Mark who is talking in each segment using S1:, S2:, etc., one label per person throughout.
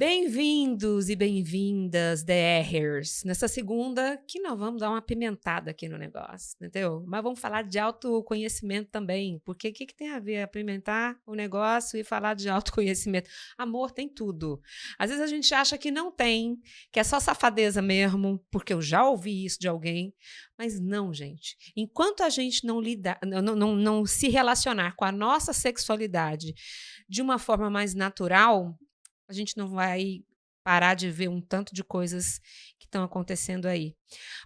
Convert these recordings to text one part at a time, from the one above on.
S1: Bem-vindos e bem-vindas, DRers. Nessa segunda, que nós vamos dar uma apimentada aqui no negócio, entendeu? Mas vamos falar de autoconhecimento também, porque o que tem a ver apimentar o negócio e falar de autoconhecimento? Amor, tem tudo. Às vezes a gente acha que não tem, que é só safadeza mesmo, porque eu já ouvi isso de alguém, mas não, gente. Enquanto a gente não lidar, não se relacionar com a nossa sexualidade de uma forma mais natural, a gente não vai parar de ver um tanto de coisas que estão acontecendo aí.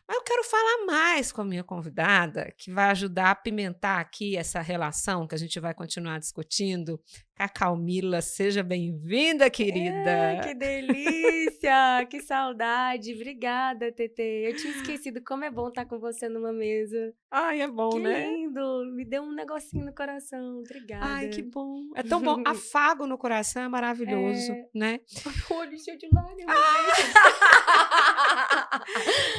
S1: Mas eu quero falar mais com a minha convidada, que vai ajudar a apimentar aqui essa relação que a gente vai continuar discutindo. Cacau Mila, seja bem-vinda, querida.
S2: Que delícia, que saudade. Obrigada, Tetê. Eu tinha esquecido como é bom estar com você numa mesa.
S1: Ai, é bom,
S2: que
S1: né?
S2: lindo, me deu um negocinho no coração. Obrigada.
S1: Ai, que bom. É tão bom. Afago no coração é maravilhoso, né?
S2: O olho cheio de lágrimas.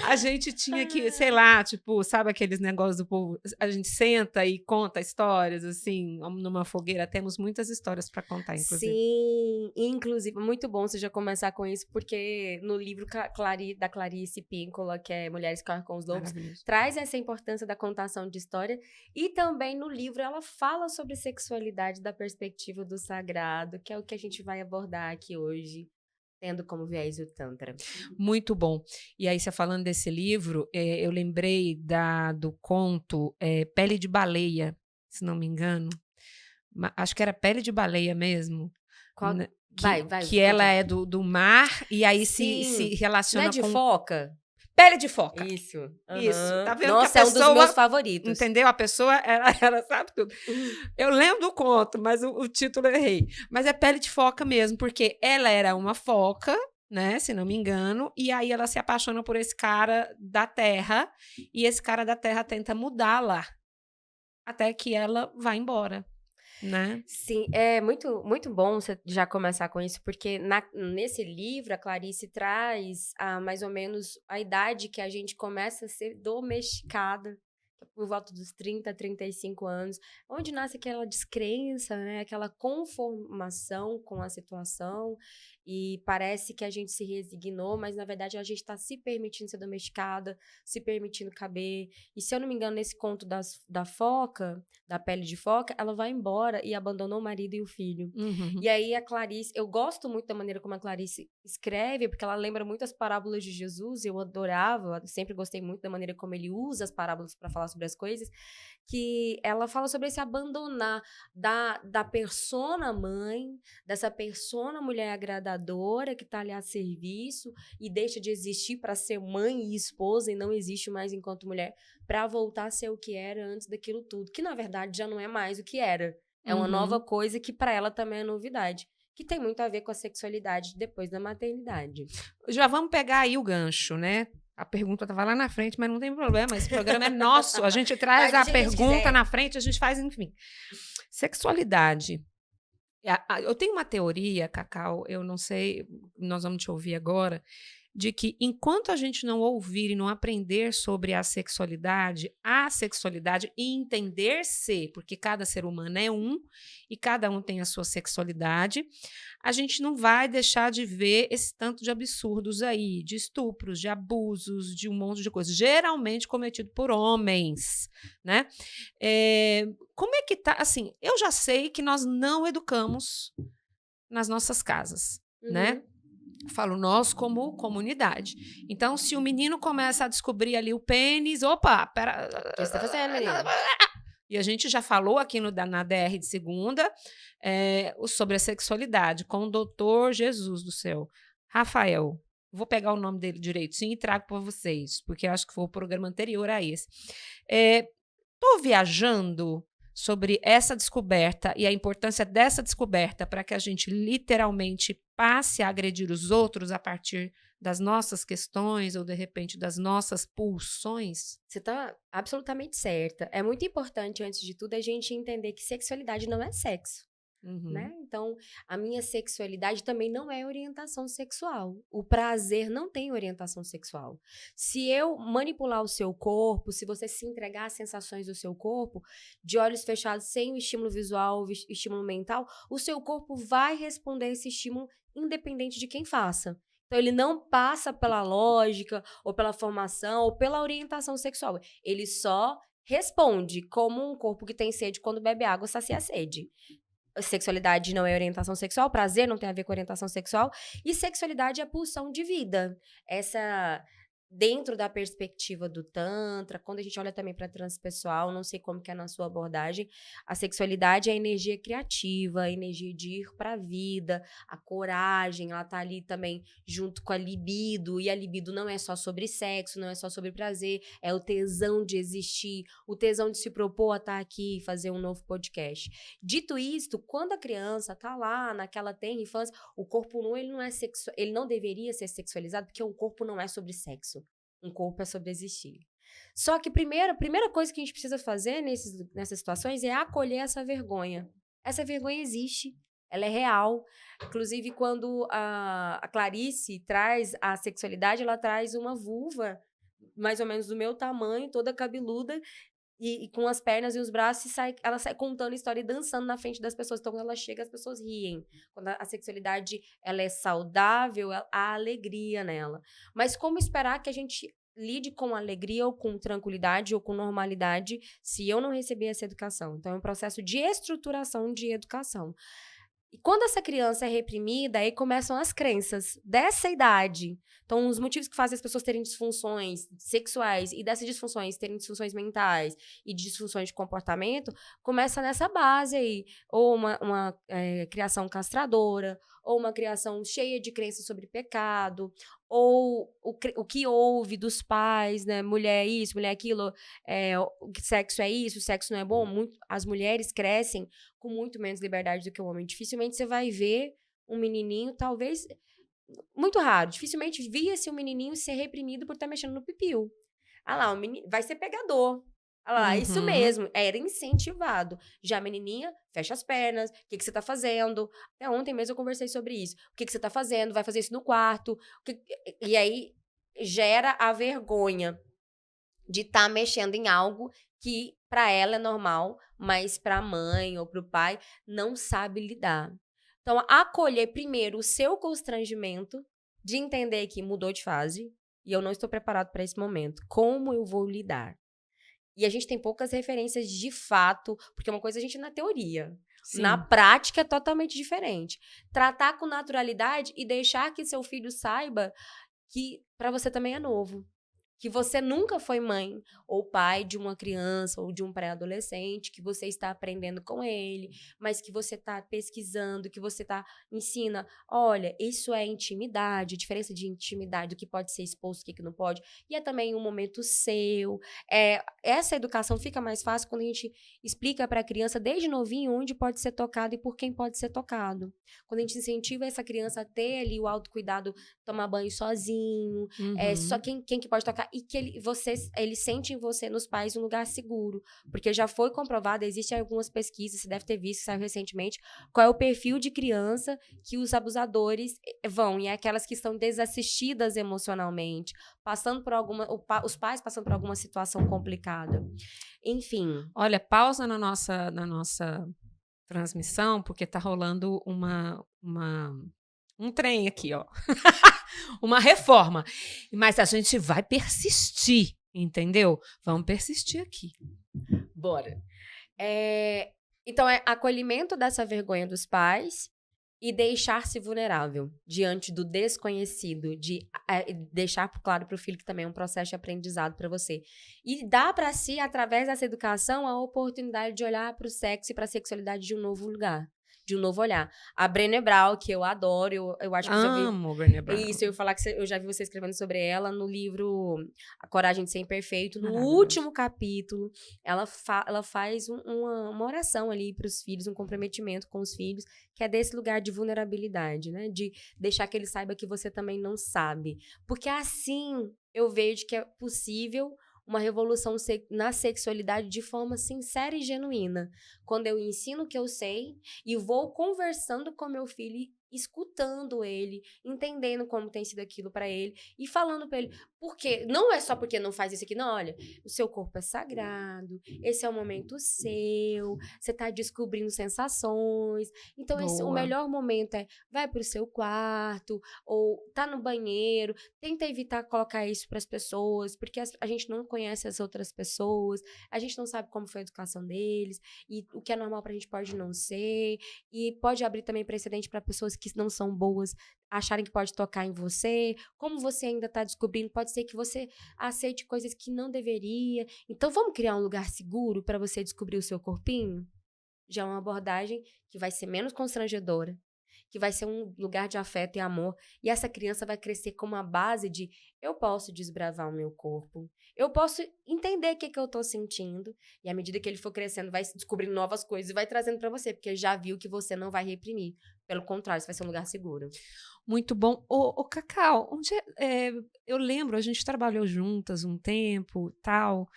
S1: A gente tinha que, sei lá, tipo, sabe aqueles negócios do povo? A gente senta e conta histórias, assim, numa fogueira. Temos muitas histórias para contar, inclusive.
S2: Sim, inclusive, muito bom você já começar com isso, porque no livro da Clarice Píncola, que é Mulheres que Correm com os Lobos, traz essa importância da contação de história, e também no livro ela fala sobre sexualidade da perspectiva do sagrado, que é o que a gente vai abordar aqui hoje, tendo como viés o Tantra.
S1: Muito bom. E aí, você falando desse livro, eu lembrei do conto Pele de Baleia, se não me engano. Acho que era Pele de Baleia mesmo.
S2: Qual?
S1: Que ela é do mar e aí se relaciona
S2: não é de foca?
S1: Pele de foca.
S2: Isso.
S1: Isso. Tá vendo?
S2: Nossa,
S1: que a pessoa,
S2: é um dos meus favoritos.
S1: Entendeu? A pessoa, ela sabe tudo. Eu lembro do conto, mas o título eu errei. Mas é Pele de Foca mesmo, porque ela era uma foca, né? Se não me engano. E aí ela se apaixona por esse cara da terra. E esse cara da terra tenta mudá-la. Até que ela vai embora. Né?
S2: Sim, é muito, muito bom você já começar com isso, porque nesse livro a Clarice traz mais ou menos a idade que a gente começa a ser domesticada, por volta dos 30, 35 anos, onde nasce aquela descrença, né? Aquela conformação com a situação, e parece que a gente se resignou, mas na verdade a gente está se permitindo ser domesticada, se permitindo caber. E se eu não me engano, nesse conto da foca, da pele de foca, ela vai embora e abandonou o marido e o filho.
S1: Uhum.
S2: E aí a Clarice, eu gosto muito da maneira como a Clarice escreve, porque ela lembra muito as parábolas de Jesus, eu adorava, eu sempre gostei muito da maneira como ele usa as parábolas para falar sobre as coisas, que ela fala sobre esse abandonar da persona mãe, dessa persona mulher agradadora que tá ali a serviço e deixa de existir para ser mãe e esposa e não existe mais enquanto mulher, para voltar a ser o que era antes daquilo tudo, que na verdade já não é mais o que era. É uma nova coisa que para ela também é novidade, que tem muito a ver com a sexualidade depois da maternidade.
S1: Já vamos pegar aí o gancho, né? A pergunta estava lá na frente, mas não tem problema, esse programa é nosso, a gente traz a pergunta na frente, a gente faz, enfim. Sexualidade. Eu tenho uma teoria, Cacau, eu não sei, nós vamos te ouvir agora, de que enquanto a gente não ouvir e não aprender sobre a sexualidade e entender-se, porque cada ser humano é um e cada um tem a sua sexualidade, a gente não vai deixar de ver esse tanto de absurdos aí, de estupros, de abusos, de um monte de coisas, geralmente cometido por homens, né? Como é que tá? Assim, eu já sei que nós não educamos nas nossas casas, né? Falo nós como comunidade. Então, se o menino começa a descobrir ali o pênis, opa, pera.
S2: O que você tá fazendo, menino?
S1: E a gente já falou aqui na DR de segunda sobre a sexualidade com o doutor Jesus do céu, Rafael. Vou pegar o nome dele direitinho e trago para vocês, porque eu acho que foi o programa anterior a esse. Estou viajando sobre essa descoberta e a importância dessa descoberta para que a gente literalmente passe a agredir os outros a partir das nossas questões ou, de repente, das nossas pulsões?
S2: Você está absolutamente certa. É muito importante, antes de tudo, a gente entender que sexualidade não é sexo. Né? Então, a minha sexualidade também não é orientação sexual. O prazer não tem orientação sexual. Se eu manipular o seu corpo, se você se entregar às sensações do seu corpo, de olhos fechados, sem o estímulo visual, o estímulo mental, o seu corpo vai responder a esse estímulo independente de quem faça. Então, ele não passa pela lógica, ou pela formação, ou pela orientação sexual. Ele só responde como um corpo que tem sede quando bebe água sacia a sede. Sexualidade não é orientação sexual, prazer não tem a ver com orientação sexual, e sexualidade é pulsão de vida. Essa, dentro da perspectiva do Tantra, quando a gente olha também para transpessoal, não sei como que é na sua abordagem, a sexualidade é a energia criativa, a energia de ir para a vida, a coragem, ela tá ali também junto com a libido, e a libido não é só sobre sexo, não é só sobre prazer, é o tesão de existir, o tesão de se propor a estar aqui e fazer um novo podcast. Dito isto, quando a criança tá lá naquela tenra infância, o corpo não, ele não é ele não deveria ser sexualizado, porque um corpo não é sobre sexo. Um corpo é sobre existir. Só que a primeira coisa que a gente precisa fazer nessas situações é acolher essa vergonha. Essa vergonha existe, ela é real. Inclusive, quando a Clarice traz a sexualidade, ela traz uma vulva mais ou menos do meu tamanho, toda cabeluda, e com as pernas e os braços, ela sai contando história e dançando na frente das pessoas. Então, quando ela chega, as pessoas riem. Quando a sexualidade ela é saudável, há alegria nela. Mas como esperar que a gente lide com alegria ou com tranquilidade ou com normalidade se eu não receber essa educação? Então, é um processo de estruturação de educação. E quando essa criança é reprimida, aí começam as crenças dessa idade. Então, os motivos que fazem as pessoas terem disfunções sexuais e dessas disfunções terem disfunções mentais e disfunções de comportamento, começa nessa base aí. Ou uma criação castradora, ou uma criação cheia de crenças sobre pecado, ou o que houve dos pais, né? Mulher isso, mulher aquilo, sexo é isso, sexo não é bom. As mulheres crescem com muito menos liberdade do que o homem. Dificilmente você vai ver um menininho, talvez, muito raro, dificilmente via-se um menininho ser reprimido por estar mexendo no pipiu. Ah lá, o menino vai ser pegador. Ah lá, isso mesmo, era incentivado. Já a menininha, fecha as pernas, o que você tá fazendo? Até ontem mesmo eu conversei sobre isso. O que você tá fazendo? Vai fazer isso no quarto? E aí gera a vergonha de estar mexendo em algo que para ela é normal, mas para a mãe ou para o pai não sabe lidar. Então, acolher primeiro o seu constrangimento de entender que mudou de fase e eu não estou preparado para esse momento. Como eu vou lidar? E a gente tem poucas referências de fato, porque uma coisa a gente na teoria. Sim. Na prática é totalmente diferente. Tratar com naturalidade e deixar que seu filho saiba que para você também é novo. Que você nunca foi mãe ou pai de uma criança ou de um pré-adolescente, que você está aprendendo com ele, mas que você está pesquisando, que você ensina, olha, isso é intimidade, a diferença de intimidade, do que pode ser exposto, o que não pode, e é também um momento seu. Essa educação fica mais fácil quando a gente explica para a criança, desde novinho, onde pode ser tocado e por quem pode ser tocado. Quando a gente incentiva essa criança a ter ali o autocuidado, tomar banho sozinho, só quem que pode tocar, e que ele sente em você, nos pais, um lugar seguro. Porque já foi comprovado, existem algumas pesquisas, você deve ter visto, que saiu recentemente, qual é o perfil de criança que os abusadores vão. E é aquelas que estão desassistidas emocionalmente, passando por os pais passando por alguma situação complicada. Enfim.
S1: Olha, pausa na nossa transmissão, porque tá rolando um trem aqui, ó. Uma reforma. Mas a gente vai persistir, entendeu? Vamos persistir aqui.
S2: Bora. Então, é acolhimento dessa vergonha dos pais e deixar-se vulnerável diante do desconhecido, de deixar claro para o filho que também é um processo de aprendizado para você. E dá para si, através dessa educação, a oportunidade de olhar para o sexo e para a sexualidade de um novo lugar. De um novo olhar. A Brené Brown, que eu adoro, eu acho que eu já vi...
S1: Amo Brené Brown.
S2: Isso, eu ia falar que eu já vi você escrevendo sobre ela no livro A Coragem de Ser Imperfeito. No último capítulo, ela faz uma oração ali para os filhos, um comprometimento com os filhos, que é desse lugar de vulnerabilidade, né? De deixar que ele saiba que você também não sabe. Porque assim eu vejo que é possível uma revolução na sexualidade de forma sincera e genuína. Quando eu ensino o que eu sei e vou conversando com meu filho, escutando ele, entendendo como tem sido aquilo pra ele e falando pra ele, porque não é só porque não faz isso aqui, não, olha, o seu corpo é sagrado, esse é o momento seu, você tá descobrindo sensações, então o melhor momento é vai pro seu quarto ou tá no banheiro, tenta evitar colocar isso pras pessoas, porque a gente não conhece as outras pessoas, a gente não sabe como foi a educação deles e o que é normal pra gente pode não ser, e pode abrir também precedente pra pessoas que não são boas acharem que pode tocar em você, como você ainda está descobrindo, pode ser que você aceite coisas que não deveria. Então, vamos criar um lugar seguro para você descobrir o seu corpinho? Já é uma abordagem que vai ser menos constrangedora, que vai ser um lugar de afeto e amor, e essa criança vai crescer com uma base de eu posso desbravar o meu corpo, eu posso entender o que eu tô sentindo, e à medida que ele for crescendo, vai descobrindo novas coisas e vai trazendo para você, porque já viu que você não vai reprimir. Pelo contrário, isso vai ser um lugar seguro.
S1: Muito bom. Ô Cacau, eu lembro, a gente trabalhou juntas um tempo, tal.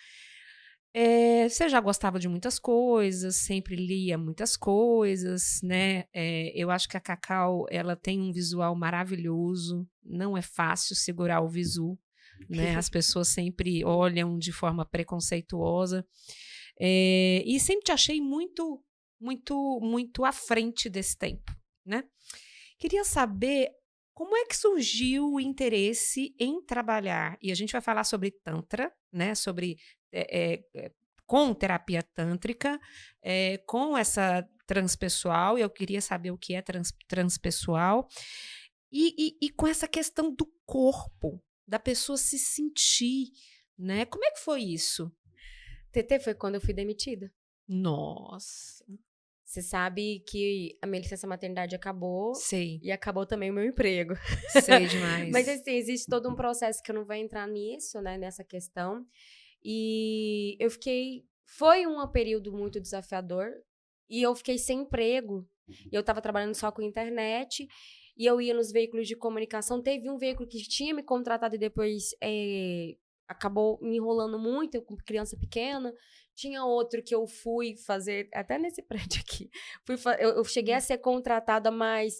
S1: Você já gostava de muitas coisas, sempre lia muitas coisas, né? Eu acho que a Cacau, ela tem um visual maravilhoso, não é fácil segurar o visu, né? As pessoas sempre olham de forma preconceituosa. E sempre te achei muito, muito, muito à frente desse tempo, né? Queria saber como é que surgiu o interesse em trabalhar, e a gente vai falar sobre Tantra, né? Sobre com terapia tântrica, com essa transpessoal, e eu queria saber o que é transpessoal, e com essa questão do corpo, da pessoa se sentir, né? Como é que foi isso?
S2: TT, foi quando eu fui demitida.
S1: Nossa.
S2: Você sabe que a minha licença maternidade acabou.
S1: Sei.
S2: E acabou também o meu emprego.
S1: Sei demais.
S2: Mas assim, existe todo um processo que eu não vou entrar nisso, né? Nessa questão. E eu fiquei... Foi um período muito desafiador. E eu fiquei sem emprego. E eu tava trabalhando só com internet. E eu ia nos veículos de comunicação. Teve um veículo que tinha me contratado e depois acabou me enrolando muito, eu com criança pequena. Tinha outro que eu fui fazer, até nesse prédio aqui. Eu cheguei a ser contratada, mas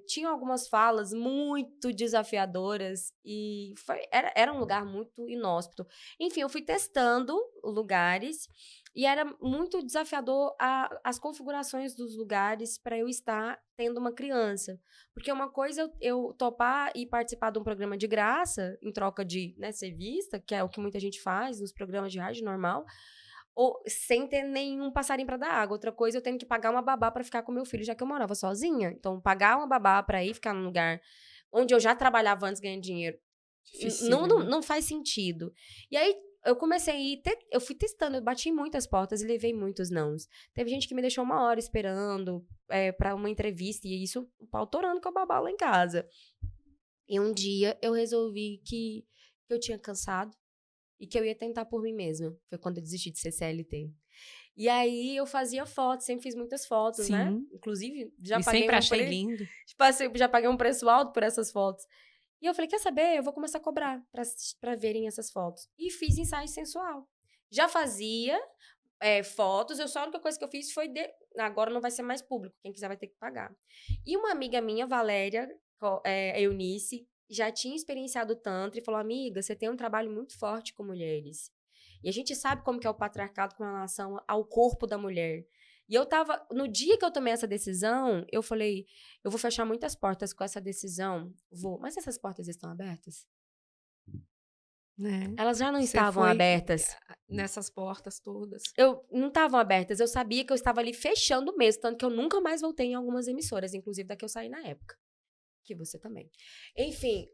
S2: tinha algumas falas muito desafiadoras e era um lugar muito inóspito. Enfim, eu fui testando lugares e era muito desafiador as configurações dos lugares para eu estar tendo uma criança. Porque uma coisa eu topar e participar de um programa de graça, em troca de, né, ser vista, que é o que muita gente faz nos programas de rádio normal, ou sem ter nenhum passarinho para dar água. Outra coisa, eu tenho que pagar uma babá para ficar com meu filho, já que eu morava sozinha. Então, pagar uma babá para ir ficar num lugar onde eu já trabalhava antes ganhando dinheiro, não faz sentido. E aí, eu comecei a ir, eu fui testando, eu bati em muitas portas e levei muitos nãos. Teve gente que me deixou 1 hora esperando para uma entrevista, e isso pautorando com a babá lá em casa. E um dia, eu resolvi que eu tinha cansado e que eu ia tentar por mim mesma. Foi quando eu desisti de ser CLT. E aí, eu fazia fotos, sempre fiz muitas fotos, né? Inclusive, já paguei
S1: sempre achei lindo.
S2: Já paguei um preço alto por essas fotos. E eu falei, quer saber? Eu vou começar a cobrar pra verem essas fotos. E fiz ensaio sensual. Já fazia fotos, a única coisa que eu fiz foi agora não vai ser mais público, quem quiser vai ter que pagar. E uma amiga minha, Valéria, Eunice, já tinha experienciado o Tantra e falou, amiga, você tem um trabalho muito forte com mulheres. E a gente sabe como que é o patriarcado com relação ao corpo da mulher. E eu tava... No dia que eu tomei essa decisão, eu falei, eu vou fechar muitas portas com essa decisão. Mas essas portas estão abertas? Elas já não estavam abertas.
S1: Nessas portas todas.
S2: Não estavam abertas. Eu sabia que eu estava ali fechando mesmo, tanto que eu nunca mais voltei em algumas emissoras, inclusive da que eu saí na época. Que você também. Enfim,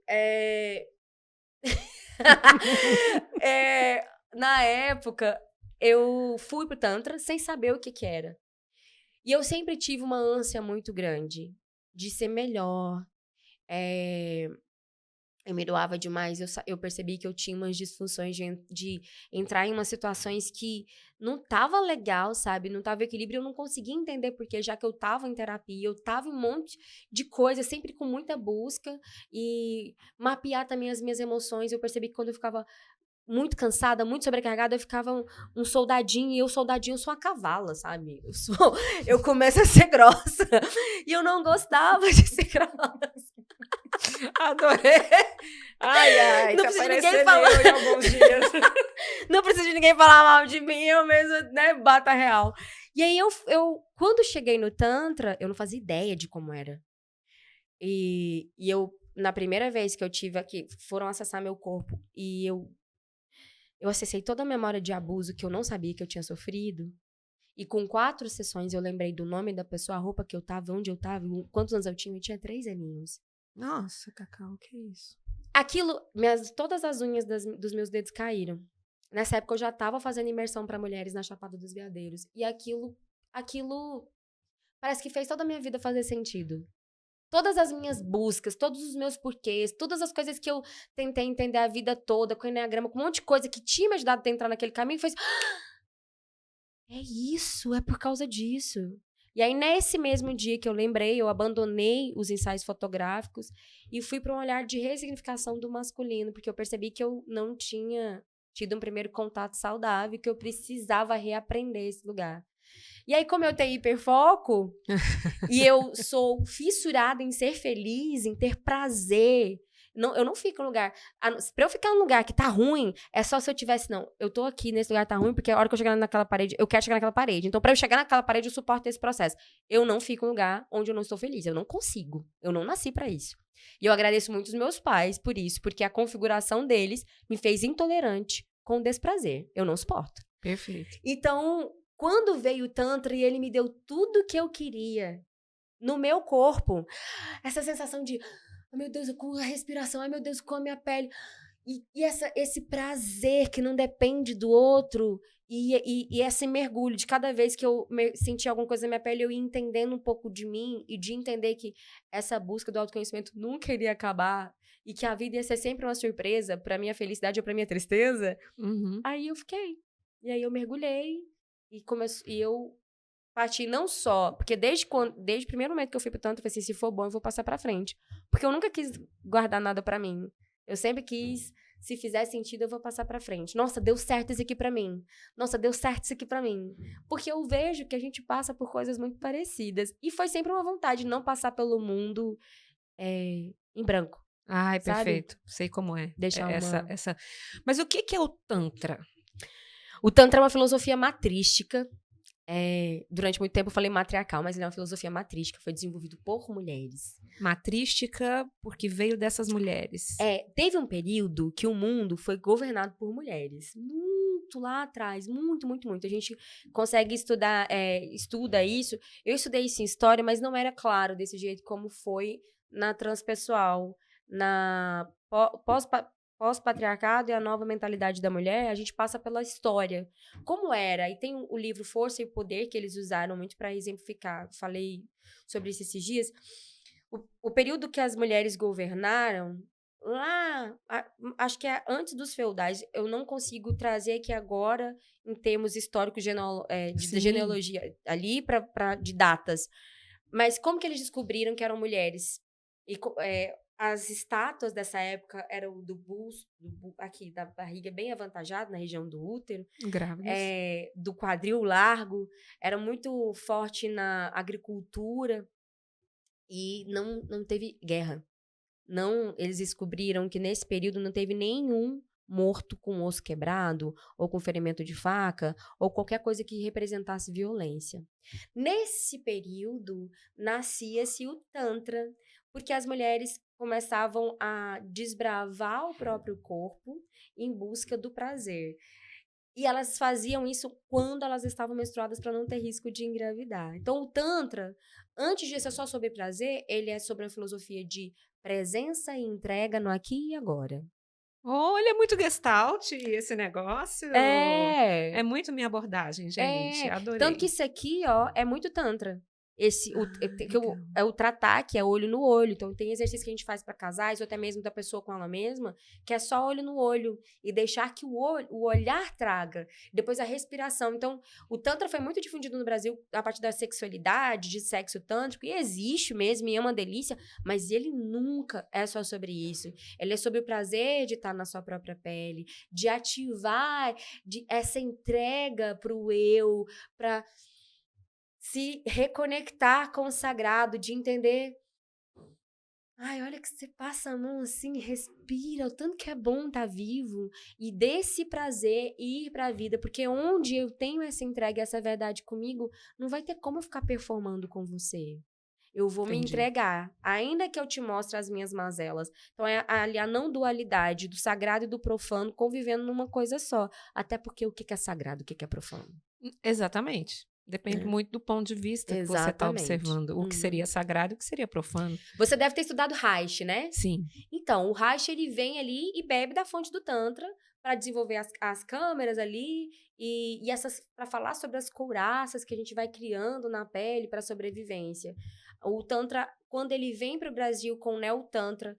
S2: na época, eu fui pro Tantra sem saber o que era. E eu sempre tive uma ânsia muito grande de ser melhor. Eu me doava demais. Eu percebi que eu tinha umas disfunções de entrar em umas situações que não tava legal, sabe? Não tava equilíbrio. Eu não conseguia entender porque, já que eu tava em terapia, eu tava em um monte de coisa, sempre com muita busca. E mapear também as minhas emoções. Eu percebi que quando eu ficava muito cansada, muito sobrecarregada, eu ficava um soldadinho, e eu soldadinho, eu sou uma cavala, sabe? Eu começo a ser grossa. E eu não gostava de ser grossa.
S1: Adorei. Ai,
S2: Não
S1: tá
S2: precisa de ninguém
S1: parecendo
S2: falar.
S1: eu em alguns dias.
S2: Não precisa de ninguém falar mal de mim, eu mesmo, né, bato a real. E aí, quando cheguei no Tantra, eu não fazia ideia de como era. E eu, na primeira vez que eu tive aqui, foram acessar meu corpo, e eu acessei toda a memória de abuso que eu não sabia que eu tinha sofrido. E com 4 sessões eu lembrei do nome da pessoa, a roupa que eu tava, onde eu tava, quantos anos eu tinha. Eu tinha 3 aninhos.
S1: Nossa, Cacau, que isso?
S2: Aquilo, todas as unhas dos meus dedos caíram. Nessa época eu já tava fazendo imersão para mulheres na Chapada dos Veadeiros. E aquilo parece que fez toda a minha vida fazer sentido. Todas as minhas buscas, todos os meus porquês, todas as coisas que eu tentei entender a vida toda, com o Enneagrama, com um monte de coisa que tinha me ajudado a entrar naquele caminho, fez... É isso, é por causa disso. E aí, nesse mesmo dia que eu lembrei, eu abandonei os ensaios fotográficos e fui para um olhar de ressignificação do masculino, porque eu percebi que eu não tinha tido um primeiro contato saudável, que eu precisava reaprender esse lugar. E aí, como eu tenho hiperfoco, e eu sou fissurada em ser feliz, em ter prazer, eu não fico em lugar... Pra eu ficar em um lugar que tá ruim, é só se eu tivesse... Não, eu tô aqui nesse lugar que tá ruim, porque a hora que eu chegar naquela parede, eu quero chegar naquela parede. Então, pra eu chegar naquela parede, eu suporto esse processo. Eu não fico em um lugar onde eu não estou feliz. Eu não consigo. Eu não nasci pra isso. E eu agradeço muito os meus pais por isso, porque a configuração deles me fez intolerante com desprazer. Eu não suporto.
S1: Perfeito.
S2: Então... Quando veio o Tantra e ele me deu tudo que eu queria no meu corpo, essa sensação de, oh, meu Deus, com a respiração, ai meu Deus, com a minha pele, e esse prazer que não depende do outro, e esse mergulho de cada vez que eu sentia alguma coisa na minha pele, eu ia entendendo um pouco de mim, e de entender que essa busca do autoconhecimento nunca iria acabar, e que a vida ia ser sempre uma surpresa, pra minha felicidade ou pra minha tristeza. Aí eu fiquei. E aí eu mergulhei, e eu parti não só... Porque desde o primeiro momento que eu fui pro Tantra, eu falei assim, se for bom, eu vou passar pra frente. Porque eu nunca quis guardar nada pra mim. Eu sempre quis, se fizer sentido, eu vou passar pra frente. Nossa, deu certo isso aqui pra mim. Nossa, deu certo isso aqui pra mim. Porque eu vejo que a gente passa por coisas muito parecidas. E foi sempre uma vontade de não passar pelo mundo em branco.
S1: Ai,
S2: sabe?
S1: perfeito. Sei como é.
S2: Deixar
S1: essa... Mas o que é o Tantra?
S2: O Tantra é uma filosofia matrística. Durante muito tempo eu falei matriarcal, mas ele é uma filosofia matrística. Foi desenvolvido por mulheres.
S1: Matrística porque veio dessas mulheres.
S2: Teve um período que o mundo foi governado por mulheres. Muito lá atrás. Muito, muito, muito. A gente consegue estudar, estuda isso. Eu estudei isso em história, mas não era claro desse jeito como foi na transpessoal, na pós-patriarcado e a nova mentalidade da mulher. A gente passa pela história. Como era? E tem o livro Força e Poder, que eles usaram muito para exemplificar. Falei sobre isso esses dias. O período que as mulheres governaram, lá, acho que é antes dos feudais, eu não consigo trazer aqui agora, em termos históricos de genealogia, ali de datas. Mas como que eles descobriram que eram mulheres? E as estátuas dessa época eram do busto, aqui, da barriga bem avantajada, na região do útero.
S1: Grávidas.
S2: Do quadril largo. Era muito forte na agricultura. E não teve guerra. Eles descobriram que nesse período não teve nenhum morto com osso quebrado, ou com ferimento de faca, ou qualquer coisa que representasse violência. Nesse período, nascia-se o Tantra, porque as mulheres começavam a desbravar o próprio corpo em busca do prazer. E elas faziam isso quando elas estavam menstruadas para não ter risco de engravidar. Então, o Tantra, antes de ser só sobre prazer, ele é sobre uma filosofia de presença e entrega no aqui e agora.
S1: Olha, é muito Gestalt esse negócio. É muito minha abordagem, gente. Adorei.
S2: Tanto que isso aqui, ó, é muito Tantra. o tratar, que é olho no olho. Então, tem exercício que a gente faz para casais, ou até mesmo da pessoa com ela mesma, que é só olho no olho. E deixar que o olhar traga. Depois a respiração. Então, o Tantra foi muito difundido no Brasil a partir da sexualidade, de sexo tântrico. E existe mesmo, e é uma delícia. Mas ele nunca é só sobre isso. Ele é sobre o prazer de estar na sua própria pele. De ativar essa entrega pro eu. Para se reconectar com o sagrado, de entender. Ai, olha que você passa a mão assim, respira, o tanto que é bom estar vivo. E desse prazer ir pra vida, porque onde eu tenho essa entrega, essa verdade comigo, não vai ter como eu ficar performando com você. Eu vou me entregar, ainda que eu te mostre as minhas mazelas. Então, é ali a não dualidade do sagrado e do profano convivendo numa coisa só. Até porque o que é sagrado, o que é profano?
S1: Exatamente. Depende muito do ponto de vista que você está observando. O que seria sagrado e o que seria profano. Você
S2: deve ter estudado Reich, né?
S1: Sim.
S2: Então, o Reich, ele vem ali e bebe da fonte do Tantra para desenvolver as câmeras ali e essas para falar sobre as couraças que a gente vai criando na pele para sobrevivência. O Tantra, quando ele vem para o Brasil com o Neo-Tantra,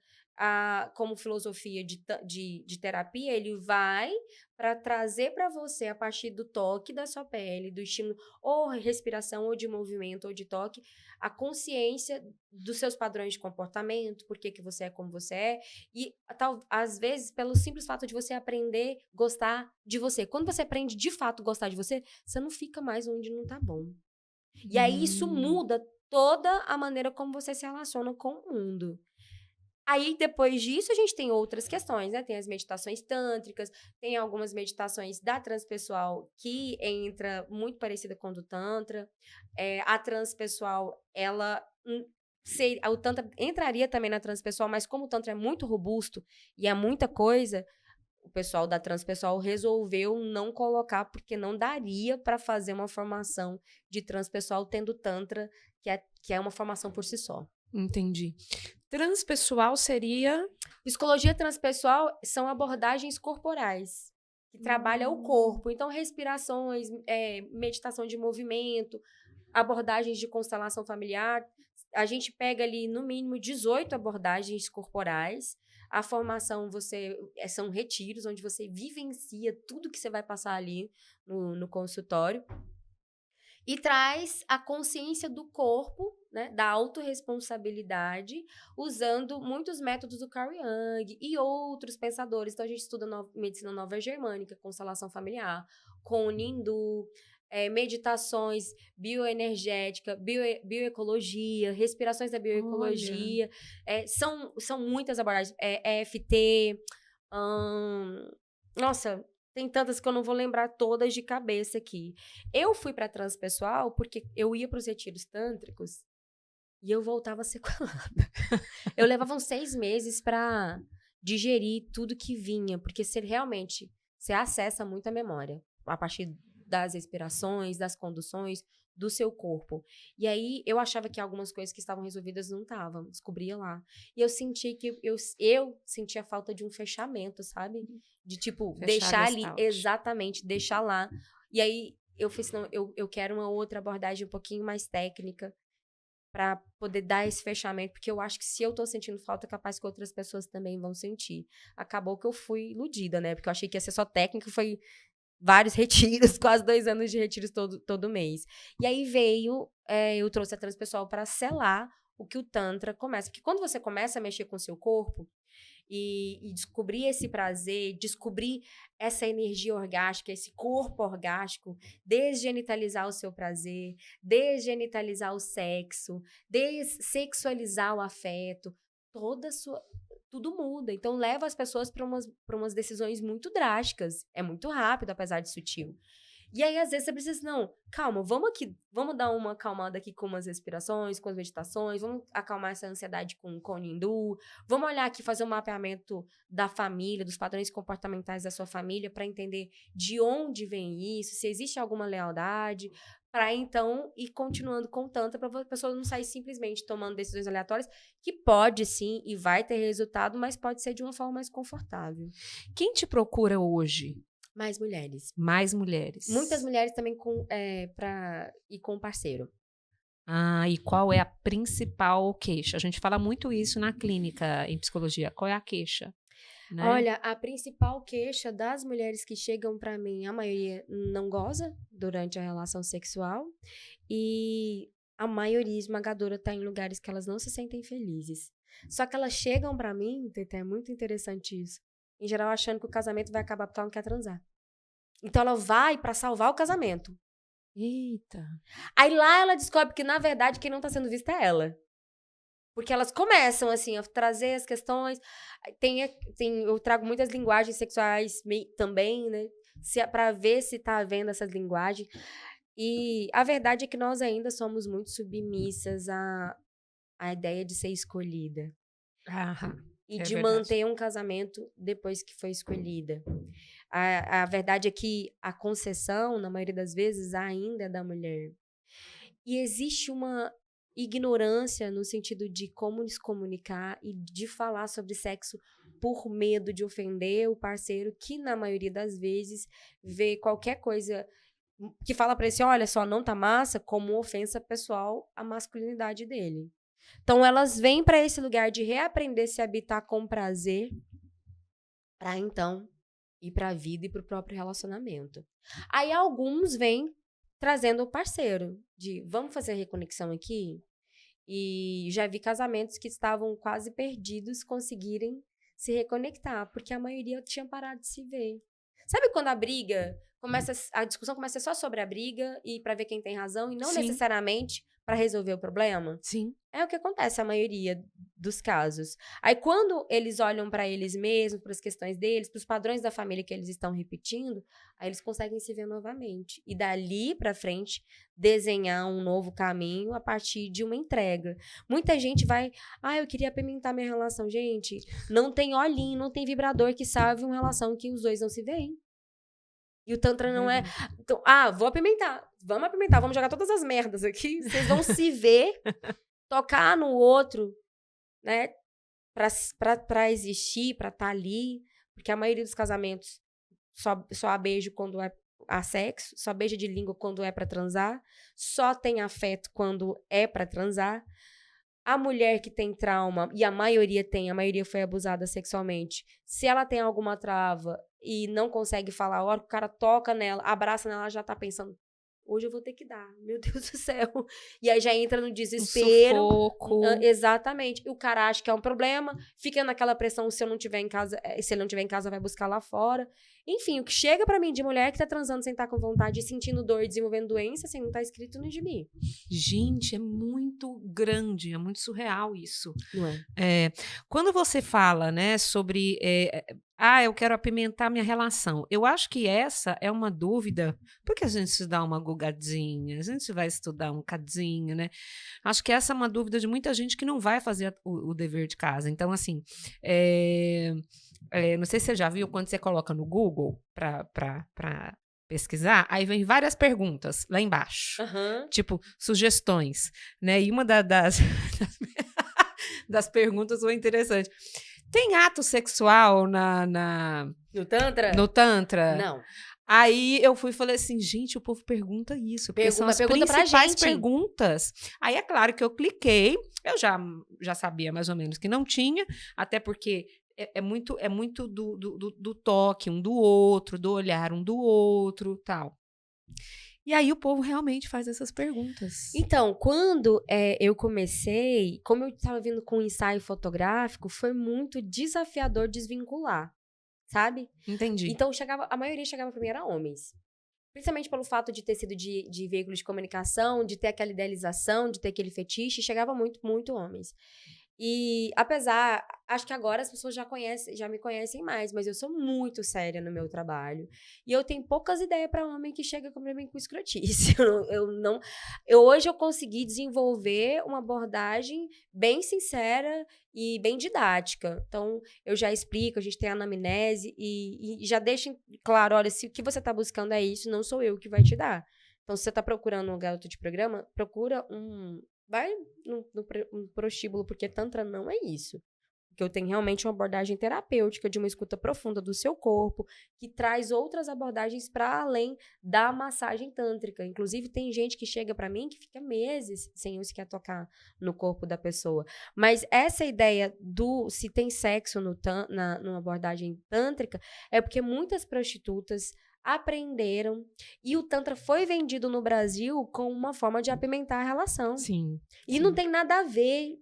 S2: como filosofia de terapia, ele vai para trazer para você, a partir do toque da sua pele, do estímulo ou respiração, ou de movimento, ou de toque, a consciência dos seus padrões de comportamento, por que você é como você é, e às vezes, pelo simples fato de você aprender a gostar de você. Quando você aprende de fato gostar de você, você não fica mais onde não tá bom. E aí isso muda toda a maneira como você se relaciona com o mundo. Aí, depois disso, a gente tem outras questões, né? Tem as meditações tântricas, tem algumas meditações da transpessoal que entra muito parecida com o do Tantra. A transpessoal, o Tantra entraria também na transpessoal, mas como o Tantra é muito robusto e é muita coisa, o pessoal da transpessoal resolveu não colocar, porque não daria para fazer uma formação de transpessoal tendo Tantra, que é uma formação por si só.
S1: Entendi. Transpessoal seria?
S2: Psicologia transpessoal são abordagens corporais, que trabalha o corpo. Então, respirações, meditação de movimento, abordagens de constelação familiar. A gente pega ali, no mínimo, 18 abordagens corporais. A formação, são retiros, onde você vivencia tudo que você vai passar ali no consultório. E traz a consciência do corpo, né, da autorresponsabilidade, usando muitos métodos do Carl Jung e outros pensadores. Então, a gente estuda medicina nova germânica, constelação familiar, Koni hindu, meditações bioenergética, bioecologia, respirações da bioecologia. São muitas abordagens. EFT. Nossa, tem tantas que eu não vou lembrar todas de cabeça aqui. Eu fui pra transpessoal porque eu ia pros retiros tântricos e eu voltava sequelada. Eu levava uns 6 meses pra digerir tudo que vinha, porque você acessa muito a memória a partir das respirações, das conduções do seu corpo. E aí, eu achava que algumas coisas que estavam resolvidas não estavam. Descobria lá. E eu senti que eu sentia falta de um fechamento, sabe? De, tipo, deixar ali. Exatamente, deixar lá. E aí, eu fiz, não, eu quero uma outra abordagem um pouquinho mais técnica para poder dar esse fechamento, porque eu acho que se eu tô sentindo falta, é capaz que outras pessoas também vão sentir. Acabou que eu fui iludida, né? Porque eu achei que ia ser só técnica, foi vários retiros, quase 2 anos de retiros todo mês. E aí eu trouxe a transpessoal para selar o que o Tantra começa. Porque quando você começa a mexer com o seu corpo e descobrir esse prazer, descobrir essa energia orgástica, esse corpo orgástico, desgenitalizar o seu prazer, desgenitalizar o sexo, dessexualizar o afeto, tudo muda. Então, leva as pessoas para umas decisões muito drásticas. É muito rápido, apesar de sutil. E aí, às vezes, você precisa, não, calma, vamos dar uma acalmada aqui com umas respirações, com as meditações, vamos acalmar essa ansiedade com o Koni hindu, vamos olhar aqui, fazer um mapeamento da família, dos padrões comportamentais da sua família, para entender de onde vem isso, se existe alguma lealdade, para então ir continuando com Tantra, para a pessoa não sair simplesmente tomando decisões aleatórias, que pode sim e vai ter resultado, mas pode ser de uma forma mais confortável.
S1: Quem te procura hoje?
S2: Mais mulheres.
S1: Mais mulheres.
S2: Muitas mulheres também para ir com parceiro.
S1: Ah, e qual é a principal queixa? A gente fala muito isso na clínica, em psicologia. Qual é a queixa, né?
S2: Olha, a principal queixa das mulheres que chegam pra mim, a maioria não goza durante a relação sexual e a maioria esmagadora tá em lugares que elas não se sentem felizes. Só que elas chegam pra mim, Tete, é muito interessante isso, em geral achando que o casamento vai acabar porque ela não quer transar. Então ela vai pra salvar o casamento.
S1: Eita.
S2: Aí lá ela descobre que, na verdade, quem não tá sendo vista é ela. Porque elas começam, assim, a trazer as questões. Eu trago muitas linguagens sexuais também, né? Pra ver se tá havendo essas linguagens. E a verdade é que nós ainda somos muito submissas à ideia de ser escolhida.
S1: Aham,
S2: E
S1: é
S2: de
S1: verdade.
S2: manter um casamento depois que foi escolhida. A verdade é que a concessão, na maioria das vezes, ainda é da mulher. E existe uma ignorância no sentido de como se comunicar e de falar sobre sexo por medo de ofender o parceiro, que na maioria das vezes vê qualquer coisa que fala pra ele assim, olha só, não tá massa, como ofensa pessoal à masculinidade dele. Então elas vêm pra esse lugar de reaprender se habitar com prazer, pra então ir pra vida e pro próprio relacionamento. Aí alguns vêm trazendo o parceiro, de vamos fazer a reconexão aqui? E já vi casamentos que estavam quase perdidos conseguirem se reconectar, porque a maioria tinha parado de se ver. Sabe quando a discussão começa só sobre a briga e para ver quem tem razão e não
S1: Sim,
S2: necessariamente para resolver o problema?
S1: sim.
S2: É o que acontece a maioria dos casos. Aí quando eles olham para eles mesmos, para as questões deles, para os padrões da família que eles estão repetindo, aí eles conseguem se ver novamente e dali para frente desenhar um novo caminho a partir de uma entrega. Muita gente vai, eu queria apimentar minha relação. Gente, não tem olhinho, não tem vibrador que salve uma relação que os dois não se veem. E o Tantra não é.
S1: Verdade.
S2: Então, vou apimentar. Vamos apimentar, vamos jogar todas as merdas aqui. Vocês vão se ver, tocar no outro, né? Pra existir, pra estar ali. Porque a maioria dos casamentos só há beijo quando é há sexo, só beija de língua quando é pra transar, só tem afeto quando é pra transar. A mulher que tem trauma, e a maioria foi abusada sexualmente, se ela tem alguma trava e não consegue falar, a hora que o cara toca nela, abraça nela, ela já tá pensando, hoje eu vou ter que dar, meu Deus do céu. E aí já entra no
S1: Um
S2: desespero.
S1: sufoco.
S2: Exatamente. E o cara acha que é um problema, fica naquela pressão, se eu não tiver em casa, se ele não tiver em casa, vai buscar lá fora. Enfim, o que chega pra mim de mulher que tá transando sem estar com vontade e sentindo dor e desenvolvendo doença, assim, não tá escrito no gibi.
S1: Gente, é muito grande, é muito surreal isso.
S2: Não é?
S1: Quando você fala, né, sobre, eu quero apimentar minha relação, eu acho que essa é uma dúvida, porque a gente se dá uma gugadinha, a gente vai estudar um cadinho, né? Acho que essa é uma dúvida de muita gente que não vai fazer o dever de casa. Então, assim, não sei se você já viu quando você coloca no Google para pesquisar, aí vem várias perguntas lá embaixo,
S2: Aham.
S1: tipo sugestões, né? E uma das perguntas foi interessante. Tem ato sexual
S2: No Tantra?
S1: no Tantra?
S2: Não.
S1: Aí eu fui e falei assim, gente, o povo pergunta isso, porque são as
S2: Pergunta pra
S1: principais
S2: gente.
S1: perguntas. Aí é claro que eu cliquei, eu já sabia mais ou menos que não tinha, até porque é muito do toque um do outro, do olhar um do outro, tal. E aí o povo realmente faz essas perguntas.
S2: Então, quando eu comecei, como eu estava vindo com um ensaio fotográfico, foi muito desafiador desvincular, sabe?
S1: Entendi.
S2: Então, a maioria chegava pra mim era homens. Principalmente pelo fato de ter sido de veículo de comunicação, de ter aquela idealização, de ter aquele fetiche, chegava muito, muito homens. E acho que agora as pessoas já me conhecem mais, mas eu sou muito séria no meu trabalho. E eu tenho poucas ideias para homem que chega pra mim com escrotice. Hoje eu consegui desenvolver uma abordagem bem sincera e bem didática. Então, eu já explico, a gente tem a anamnese e já deixo claro, olha, se o que você tá buscando é isso, não sou eu que vai te dar. Então, se você tá procurando um garoto de programa, procura vai no prostíbulo, porque Tantra não é isso. Porque eu tenho realmente uma abordagem terapêutica de uma escuta profunda do seu corpo, que traz outras abordagens para além da massagem tântrica. Inclusive, tem gente que chega para mim que fica meses sem eu sequer tocar no corpo da pessoa. Mas essa ideia do se tem sexo numa abordagem tântrica é porque muitas prostitutas aprenderam e o Tantra foi vendido no Brasil como uma forma de apimentar a relação.
S1: Sim.
S2: E não tem nada a ver.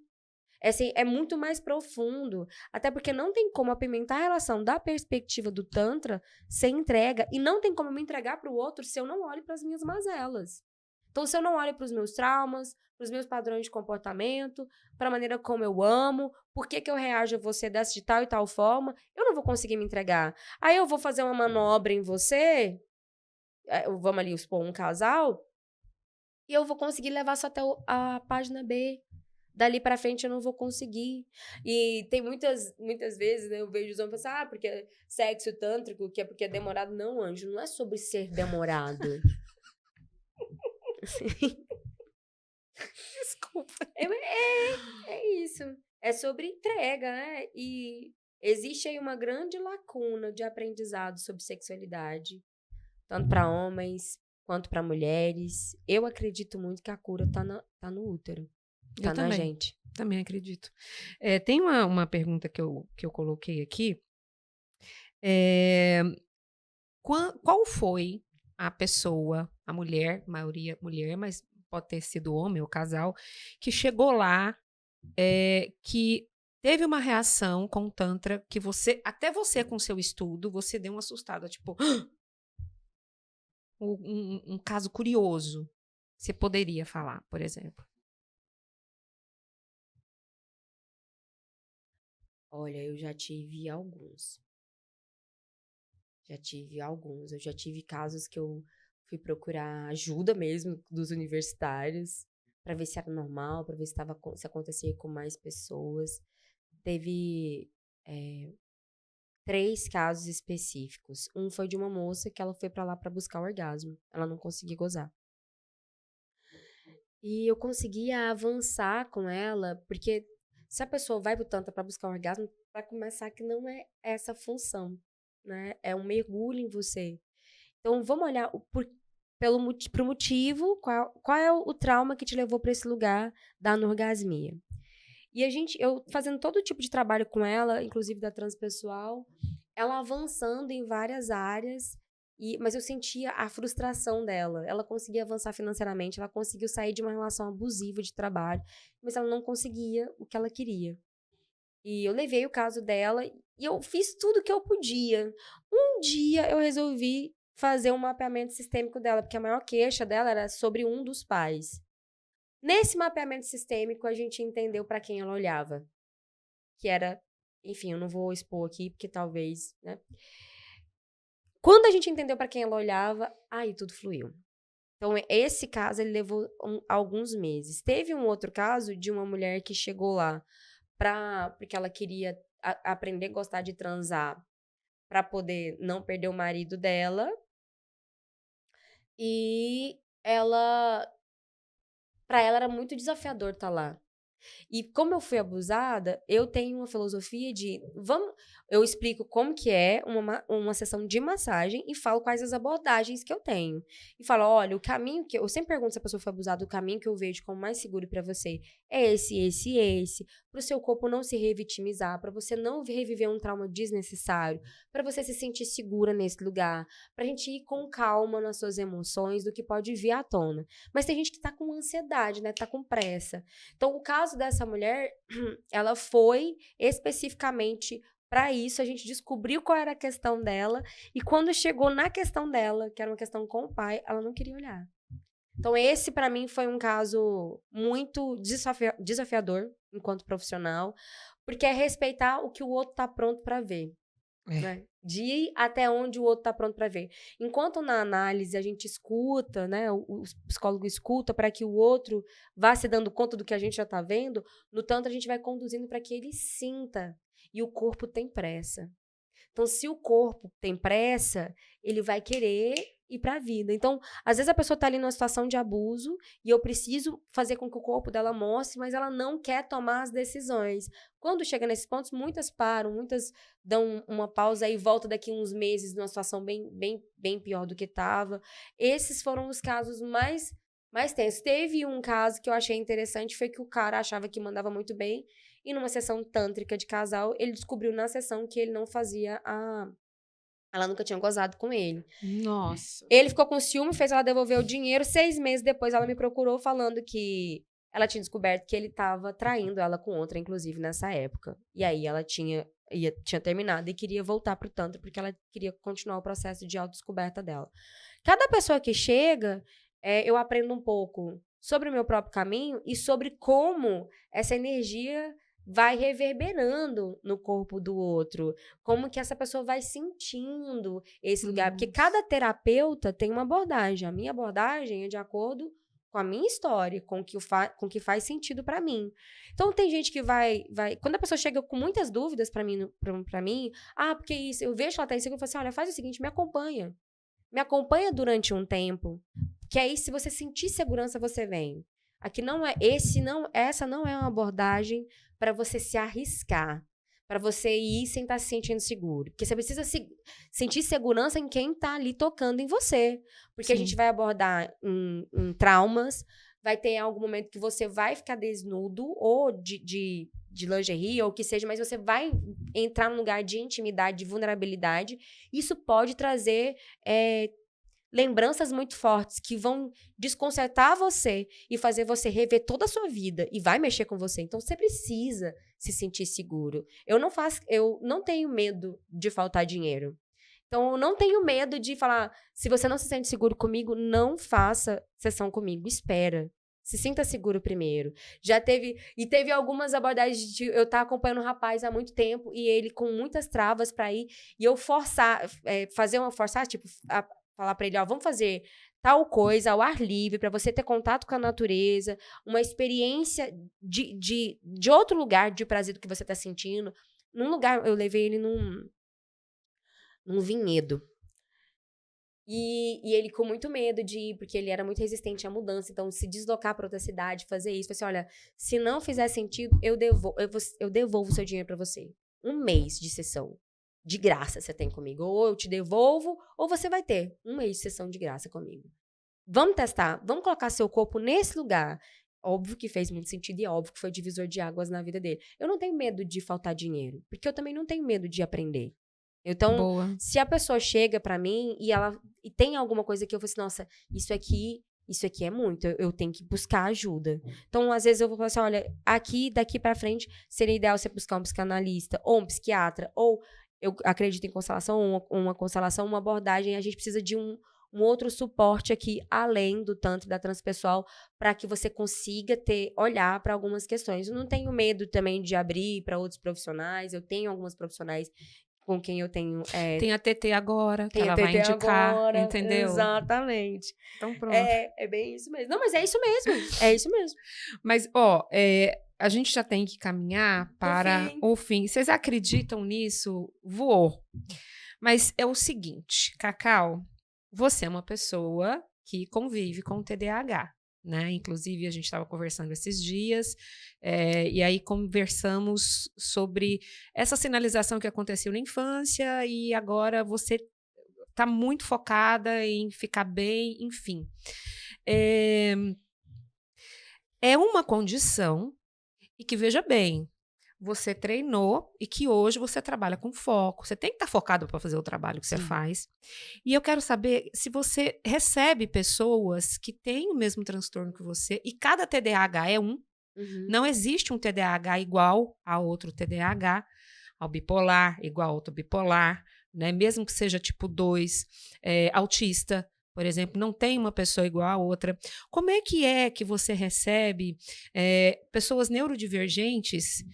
S2: Assim, é muito mais profundo. Até porque não tem como apimentar a relação da perspectiva do Tantra sem entrega. E não tem como me entregar para o outro se eu não olho para as minhas mazelas. Então, se eu não olho para os meus traumas, para os meus padrões de comportamento, para a maneira como eu amo, por que eu reajo a você dessa de tal e tal forma, eu não vou conseguir me entregar. Aí eu vou fazer uma manobra em você, vamos ali expor um casal, e eu vou conseguir levar só até a página B. Dali pra frente eu não vou conseguir. E tem muitas vezes, né, eu vejo os homens pensar, porque sexo tântrico, que é porque é demorado. Não, anjo, não é sobre ser demorado.
S1: Desculpa.
S2: É isso. É sobre entrega, né? E existe aí uma grande lacuna de aprendizado sobre sexualidade, tanto para homens quanto para mulheres. Eu acredito muito que a cura tá no útero. Tá na gente.
S1: Também acredito. Tem uma pergunta que eu coloquei aqui. Qual foi a pessoa, a mulher, maioria mulher, mas pode ter sido homem ou casal, que chegou lá, que teve uma reação com o Tantra que até você com seu estudo, você deu uma assustada, tipo, um caso curioso. Você poderia falar, por exemplo?
S2: Olha, eu já tive alguns. Eu já tive casos que eu fui procurar ajuda mesmo dos universitários para ver se era normal, para ver se acontecia com mais pessoas. Teve 3 casos específicos. Um foi de uma moça que ela foi para lá para buscar o orgasmo. Ela não conseguia gozar. E eu conseguia avançar com ela, porque se a pessoa vai pro Tantra para buscar o orgasmo, para começar que não é essa a função, né? É um mergulho em você. Então, vamos olhar pro motivo, qual é o trauma que te levou para esse lugar da anorgasmia. E eu fazendo todo tipo de trabalho com ela, inclusive da transpessoal, ela avançando em várias áreas, mas eu sentia a frustração dela. Ela conseguia avançar financeiramente, ela conseguiu sair de uma relação abusiva de trabalho, mas ela não conseguia o que ela queria. E eu levei o caso dela e eu fiz tudo que eu podia. Um dia eu resolvi fazer um mapeamento sistêmico dela, porque a maior queixa dela era sobre um dos pais. Nesse mapeamento sistêmico, a gente entendeu para quem ela olhava. Que era, enfim, eu não vou expor aqui, porque talvez, né? Quando a gente entendeu para quem ela olhava, aí tudo fluiu. Então, esse caso, ele levou alguns meses. Teve um outro caso de uma mulher que chegou lá porque ela queria aprender a gostar de transar para poder não perder o marido dela. E para ela era muito desafiador estar lá. E como eu fui abusada, eu tenho uma filosofia de eu explico como que é uma sessão de massagem e falo quais as abordagens que eu tenho. E falo, olha, o caminho que eu sempre pergunto se a pessoa foi abusada, o caminho que eu vejo como mais seguro para você é esse, para o seu corpo não se revitimizar, para você não reviver um trauma desnecessário, para você se sentir segura nesse lugar, pra gente ir com calma nas suas emoções do que pode vir à tona. Mas tem gente que tá com ansiedade, né? Tá com pressa. Então, o caso dessa mulher, ela foi especificamente para isso, a gente descobriu qual era a questão dela, e quando chegou na questão dela, que era uma questão com o pai, ela não queria olhar. Então, esse para mim foi um caso muito desafiador enquanto profissional, porque é respeitar o que o outro tá pronto para ver. Né? De ir até onde o outro tá pronto para ver. Enquanto na análise a gente escuta, né, o psicólogo escuta para que o outro vá se dando conta do que a gente já tá vendo, no tanto a gente vai conduzindo para que ele sinta. E o corpo tem pressa. Então, se o corpo tem pressa, ele vai querer e para a vida. Então, às vezes a pessoa tá ali numa situação de abuso e eu preciso fazer com que o corpo dela mostre, mas ela não quer tomar as decisões. Quando chega nesses pontos, muitas param, muitas dão uma pausa e volta daqui uns meses numa situação bem pior do que estava. Esses foram os casos mais tensos. Teve um caso que eu achei interessante, foi que o cara achava que mandava muito bem e numa sessão tântrica de casal, ele descobriu na sessão que ele não fazia ela nunca tinha gozado com ele.
S1: Nossa.
S2: Ele ficou com ciúme, fez ela devolver o dinheiro. 6 meses depois, ela me procurou falando que ela tinha descoberto que ele estava traindo ela com outra, inclusive, nessa época. E aí, ela tinha terminado e queria voltar pro Tantra, porque ela queria continuar o processo de autodescoberta dela. Cada pessoa que chega, eu aprendo um pouco sobre o meu próprio caminho e sobre como essa energia vai reverberando no corpo do outro, como que essa pessoa vai sentindo esse lugar, porque cada terapeuta tem uma abordagem. A minha abordagem é de acordo com a minha história, com o que faz sentido pra mim. Então tem gente que vai quando a pessoa chega com muitas dúvidas pra mim, porque isso, eu vejo que ela tá insegura, eu falo assim, olha, faz o seguinte, me acompanha durante um tempo, que aí se você sentir segurança, você vem. Aqui essa não é uma abordagem para você se arriscar, para você ir sem estar se sentindo seguro. Porque você precisa sentir segurança em quem está ali tocando em você. Porque Sim. A gente vai abordar em traumas, vai ter algum momento que você vai ficar desnudo, ou de lingerie, ou o que seja, mas você vai entrar num lugar de intimidade, de vulnerabilidade. Isso pode trazer lembranças muito fortes que vão desconcertar você e fazer você rever toda a sua vida e vai mexer com você. Então, você precisa se sentir seguro. Eu não tenho medo de faltar dinheiro. Então, eu não tenho medo de falar, se você não se sente seguro comigo, não faça sessão comigo, espera. Se sinta seguro primeiro. Teve algumas abordagens de eu estar acompanhando um rapaz há muito tempo e ele com muitas travas para ir e eu forçar, falar pra ele, vamos fazer tal coisa ao ar livre, pra você ter contato com a natureza, uma experiência de outro lugar de prazer do que você tá sentindo. Num lugar, eu levei ele num vinhedo. E ele com muito medo de ir, porque ele era muito resistente à mudança, então se deslocar pra outra cidade, fazer isso, falei assim, olha, se não fizer sentido, eu devolvo o seu dinheiro pra você. 1 mês de sessão. De graça você tem comigo. Ou eu te devolvo, ou você vai ter 1 mês de sessão de graça comigo. Vamos testar, vamos colocar seu corpo nesse lugar. Óbvio que fez muito sentido e óbvio que foi divisor de águas na vida dele. Eu não tenho medo de faltar dinheiro, porque eu também não tenho medo de aprender. Então,
S1: Boa.
S2: Se a pessoa chega pra mim e tem alguma coisa que eu falo assim, nossa, isso aqui é muito, eu tenho que buscar ajuda. Então, às vezes eu vou falar assim, olha, daqui pra frente, seria ideal você buscar um psicanalista, ou um psiquiatra, ou eu acredito em constelação, uma constelação, uma abordagem, a gente precisa de um outro suporte aqui, além do tanto da transpessoal, para que você consiga olhar para algumas questões. Eu não tenho medo também de abrir para outros profissionais, eu tenho algumas profissionais com quem eu tenho...
S1: Tem a TT agora, que ela vai indicar, agora, entendeu?
S2: Exatamente.
S1: Então pronto.
S2: É bem isso mesmo. Não, mas é isso mesmo.
S1: Mas, a gente já tem que caminhar para o fim. Vocês acreditam nisso? Voou. Mas é o seguinte, Cacau, você é uma pessoa que convive com o TDAH, né? Inclusive, a gente estava conversando esses dias, e aí conversamos sobre essa sinalização que aconteceu na infância e agora você está muito focada em ficar bem, enfim. É uma condição e que, veja bem, você treinou e que hoje você trabalha com foco. Você tem que estar focado para fazer o trabalho que você faz. E eu quero saber se você recebe pessoas que têm o mesmo transtorno que você, e cada TDAH é um. Uhum. Não existe um TDAH igual a outro TDAH, ao bipolar igual a outro bipolar, né? Mesmo que seja tipo 2, autista, por exemplo, não tem uma pessoa igual a outra. Como é que você recebe pessoas neurodivergentes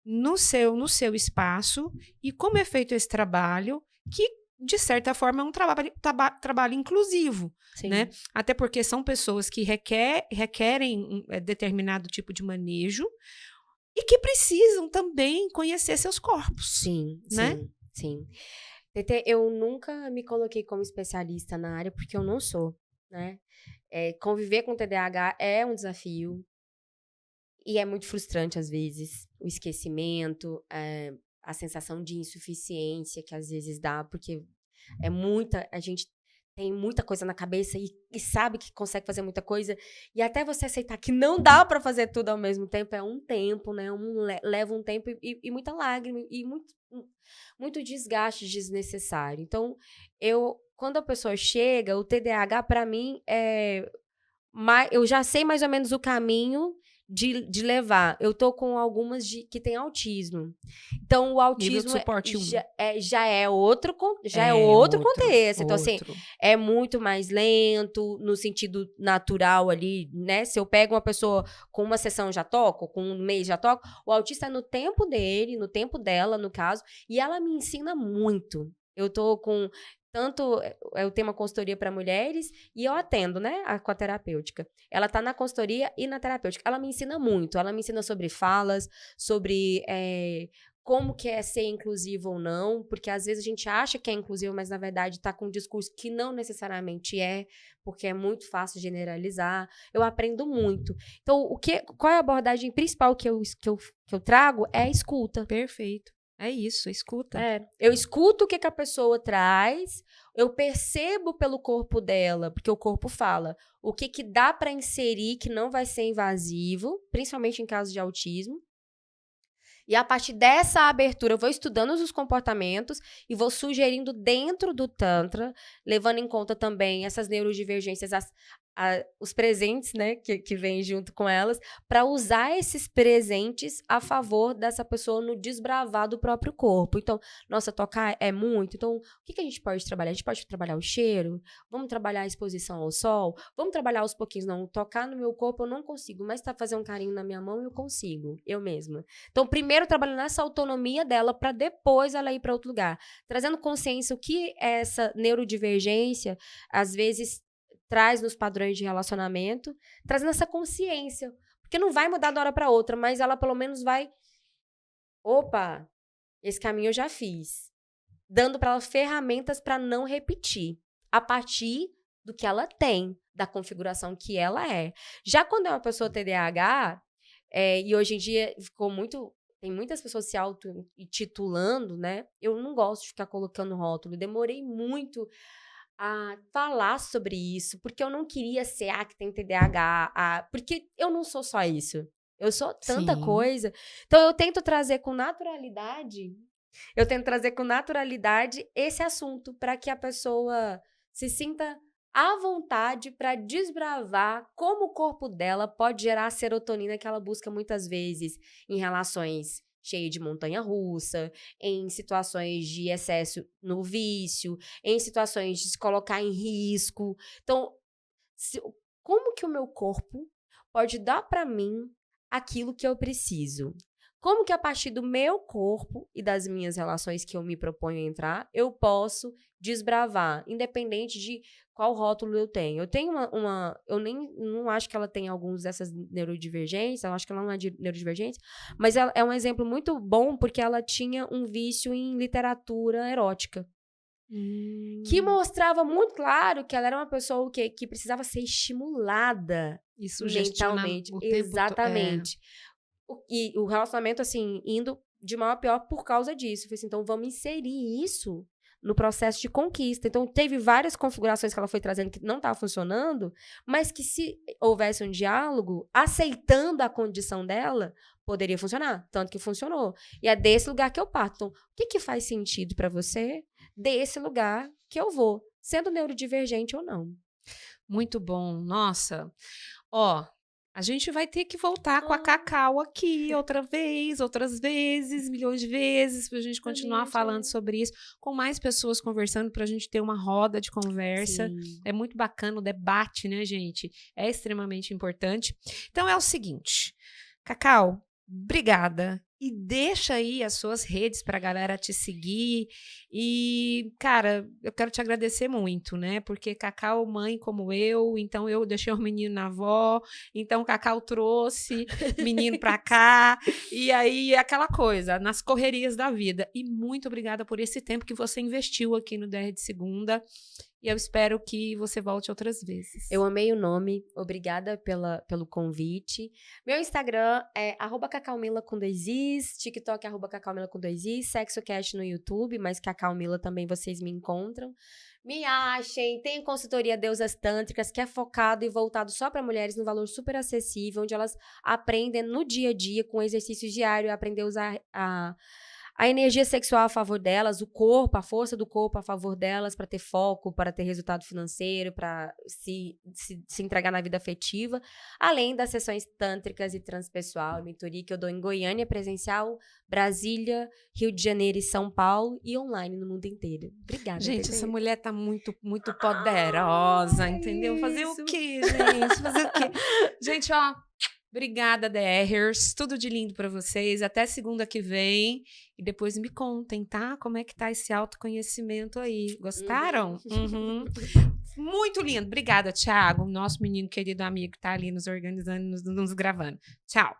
S1: no seu espaço e como é feito esse trabalho que, de certa forma, é um trabalho inclusivo, né? Até porque são pessoas que requerem determinado tipo de manejo e que precisam também conhecer seus corpos.
S2: Sim,
S1: né?
S2: Sim. Tetê, eu nunca me coloquei como especialista na área, porque eu não sou, né? Conviver com TDAH é um desafio e é muito frustrante às vezes. O esquecimento, a sensação de insuficiência que às vezes dá, porque a gente tem muita coisa na cabeça e sabe que consegue fazer muita coisa, e até você aceitar que não dá pra fazer tudo ao mesmo tempo, é um tempo, né? Leva um tempo e muita lágrima e muito desgaste desnecessário. Então, quando a pessoa chega, o TDAH pra mim eu já sei mais ou menos o caminho de levar. Eu tô com algumas que tem autismo. Então, o
S1: Nível de
S2: autismo
S1: suporte 1.
S2: já é outro contexto. Então, assim,
S1: Outro.
S2: é muito mais lento, no sentido natural ali, né? Se eu pego uma pessoa com uma sessão já toco, com um mês já toco, o autista é no tempo dele, no tempo dela, no caso, e ela me ensina muito. Eu tô com... Tanto eu tenho uma consultoria para mulheres e eu atendo, né, com a terapêutica. Ela tá na consultoria e na terapêutica. Ela me ensina muito. Ela me ensina sobre falas, sobre como que é ser inclusivo ou não, porque às vezes a gente acha que é inclusivo, mas na verdade tá com um discurso que não necessariamente é, porque é muito fácil generalizar. Eu aprendo muito. Então, qual é a abordagem principal que eu trago? É a escuta.
S1: Perfeito. É isso, escuta.
S2: Eu escuto o que a pessoa traz, eu percebo pelo corpo dela, porque o corpo fala o que dá para inserir que não vai ser invasivo, principalmente em casos de autismo. E a partir dessa abertura, eu vou estudando os comportamentos e vou sugerindo dentro do Tantra, levando em conta também essas neurodivergências, os presentes, né, que vêm junto com elas, para usar esses presentes a favor dessa pessoa no desbravar do próprio corpo. Então, nossa, tocar é muito. Então, o que a gente pode trabalhar? A gente pode trabalhar o cheiro? Vamos trabalhar a exposição ao sol? Vamos trabalhar aos pouquinhos? Não, tocar no meu corpo eu não consigo, mas fazer um carinho na minha mão eu consigo, eu mesma. Então, primeiro trabalhando nessa autonomia dela para depois ela ir para outro lugar. Trazendo consciência o que essa neurodivergência, às vezes, traz nos padrões de relacionamento, trazendo essa consciência. Porque não vai mudar de uma hora para outra, mas ela pelo menos vai... Opa, esse caminho eu já fiz. Dando para ela ferramentas para não repetir. A partir do que ela tem, da configuração que ela é. Já quando é uma pessoa TDAH, e hoje em dia ficou muito... Tem muitas pessoas se auto-intitulando, né? Eu não gosto de ficar colocando rótulo. Demorei muito a falar sobre isso, porque eu não queria ser que tem TDAH, porque eu não sou só isso. Eu sou tanta coisa. Então, eu tento trazer com naturalidade esse assunto para que a pessoa se sinta à vontade para desbravar como o corpo dela pode gerar a serotonina que ela busca muitas vezes em relações cheias de montanha-russa, em situações de excesso no vício, em situações de se colocar em risco. Então, como que o meu corpo pode dar para mim aquilo que eu preciso? Como que a partir do meu corpo e das minhas relações que eu me proponho a entrar, eu posso desbravar, independente de qual rótulo eu tenho. Eu tenho eu não acho que ela tem alguns dessas neurodivergências, eu acho que ela não é neurodivergente, mas ela é um exemplo muito bom porque ela tinha um vício em literatura erótica. Que mostrava muito claro que ela era uma pessoa que precisava ser estimulada mentalmente. Exatamente. E o relacionamento, assim, indo de mal a pior por causa disso. Eu falei assim, então vamos inserir isso no processo de conquista. Então, teve várias configurações que ela foi trazendo que não estava funcionando, mas que se houvesse um diálogo, aceitando a condição dela, poderia funcionar. Tanto que funcionou. E é desse lugar que eu parto. Então, o que faz sentido para você? Desse lugar que eu vou, sendo neurodivergente ou não.
S1: Muito bom. Nossa. A gente vai ter que voltar com a Cacau aqui outras vezes, milhões de vezes, para a gente continuar falando sobre isso, com mais pessoas conversando, para a gente ter uma roda de conversa. Sim. É muito bacana o debate, né, gente? É extremamente importante. Então, é o seguinte, Cacau, obrigada. E deixa aí as suas redes para a galera te seguir. E, cara, eu quero te agradecer muito, né? Porque Cacau, mãe como eu, então eu deixei o menino na avó, então Cacau trouxe menino para cá. E aí, aquela coisa, nas correrias da vida. E muito obrigada por esse tempo que você investiu aqui no DR de Segunda. E eu espero que você volte outras vezes.
S2: Eu amei o nome, obrigada pelo convite. Meu Instagram é @cacaumila com 2 Is, TikTok é @cacaumila com 2 Is, SexoCast no YouTube, mas Cacaumila também vocês me encontram. Me achem, tem consultoria Deusas Tântricas, que é focado e voltado só para mulheres no valor super acessível, onde elas aprendem no dia a dia, com exercícios diários, a aprender a usar a energia sexual a favor delas, o corpo, a força do corpo a favor delas, para ter foco, para ter resultado financeiro, para se entregar na vida afetiva, além das sessões tântricas e transpessoal, mentoria que eu dou em Goiânia, presencial, Brasília, Rio de Janeiro e São Paulo, e online no mundo inteiro. Obrigada.
S1: Gente, essa mulher tá muito, muito poderosa, entendeu? Fazer o quê, gente? Fazer o quê? Gente, ó, obrigada, DRers. Tudo de lindo pra vocês. Até segunda que vem. E depois me contem, tá? Como é que tá esse autoconhecimento aí? Gostaram? Uhum. Muito lindo. Obrigada, Thiago, nosso menino querido amigo que tá ali nos organizando, nos gravando. Tchau.